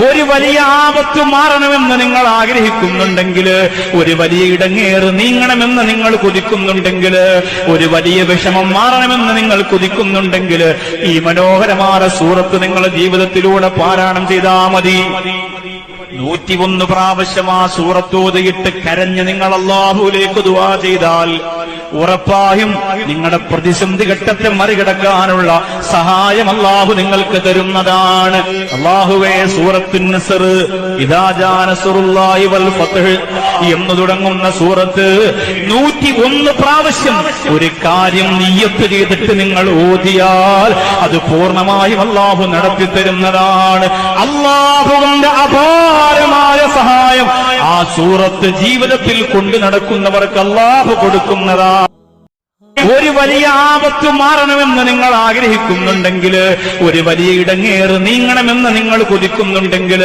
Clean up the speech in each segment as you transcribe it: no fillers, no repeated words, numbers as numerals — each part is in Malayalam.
ഒരു വലിയ ആപത്ത് മാറണമെന്ന് നിങ്ങൾ ആഗ്രഹിക്കുന്നുണ്ടെങ്കിൽ, ഒരു വലിയ ഇടങ്ങേറ് നീങ്ങണമെന്ന് നിങ്ങൾ കൊതിക്കുന്നുണ്ടെങ്കിൽ, ഒരു വലിയ വിഷമം മാറണമെന്ന് നിങ്ങൾ കൊതിക്കുന്നുണ്ടെങ്കിൽ, ഈ മനോഹരമായ സൂറത്ത് നിങ്ങളുടെ ജീവിതത്തിലൂടെ പാരായണം ചെയ്താൽ മതി. 101 പ്രാവശ്യം ആ സൂറത്തോതിയിട്ട് കരഞ്ഞ് നിങ്ങൾ അല്ലാഹുവിലേക്ക് ദുആ ചെയ്താൽ ഉറപ്പായും നിങ്ങളുടെ പ്രതിസന്ധി ഘട്ടത്തെ മറികടക്കാനുള്ള സഹായം അല്ലാഹു നിങ്ങൾക്ക് തരുന്നതാണ്. അല്ലാഹുവേ, സൂറത്തുൻ നസ്ർ, ഇദാ ജാ നസ്റുല്ലാഹി വൽ ഫത്ഹ് എന്ന് തുടങ്ങുന്ന സൂറത്ത് 101 പ്രാവശ്യം ഒരു കാര്യം നിയ്യത്ത് ചെയ്തിട്ട് നിങ്ങൾ ഓതിയാൽ അത് പൂർണ്ണമായും അല്ലാഹു നടത്തി തരുന്നതാണ്. അല്ലാഹുവിന്റെ അപാരമായ സഹായം ആ സൂറത്ത് ജീവിതത്തിൽ കൊണ്ടു നടക്കുന്നവർക്ക് അല്ലാഹു കൊടുക്കുന്നതാണ്. ഒരു വലിയ ആപത്ത് മാറണമെന്ന് നിങ്ങൾ ആഗ്രഹിക്കുന്നുണ്ടെങ്കിൽ, ഒരു വലിയ ഇടങ്ങേറ് നീങ്ങണമെന്ന് നിങ്ങൾ കൊതിക്കുന്നുണ്ടെങ്കിൽ,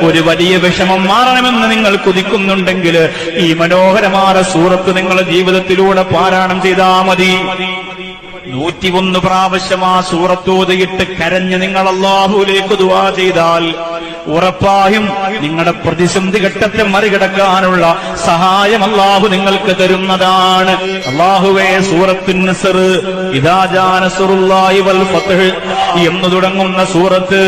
ഒരു വലിയ വിഷമം മാറണമെന്ന് നിങ്ങൾ കൊതിക്കുന്നുണ്ടെങ്കിൽ, ഈ മനോഹരമായ സൂറത്ത് നിങ്ങളുടെ ജീവിതത്തിലൂടെ പാരായണം ചെയ്താൽ മതി. 101 പ്രാവശ്യം ആ സൂറത്തോതിയിട്ട് കരഞ്ഞ് നിങ്ങൾ അല്ലാഹുവിലേക്ക് ദുആ ചെയ്താൽ ഉറപ്പായും നിങ്ങളുടെ പ്രതിസന്ധി ഘട്ടത്തെ മറികടക്കാനുള്ള സഹായം അല്ലാഹു നിങ്ങൾക്ക് തരുന്നതാണ്. അല്ലാഹുവേ, സൂറത്തുൻ നസ്ർ, ഇദാ ജാ നസ്റുല്ലാഹി വൽ ഫത്ഹ് എന്ന് തുടങ്ങുന്ന സൂറത്ത്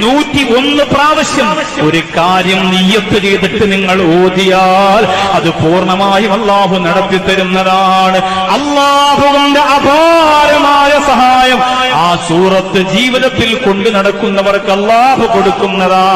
101 പ്രാവശ്യം ഒരു കാര്യം നിയ്യത്ത് ചെയ്തിട്ട് നിങ്ങൾ ഓതിയാൽ അത് പൂർണ്ണമായും അല്ലാഹു നടത്തി തരുന്നതാണ്. അല്ലാഹുവിന്റെ അപാരമായ സഹായം ആ സൂറത്ത് ജീവിതത്തിൽ കൊണ്ടു നടക്കുന്നവർക്ക് അല്ലാഹു കൊടുക്കുന്നതാണ്.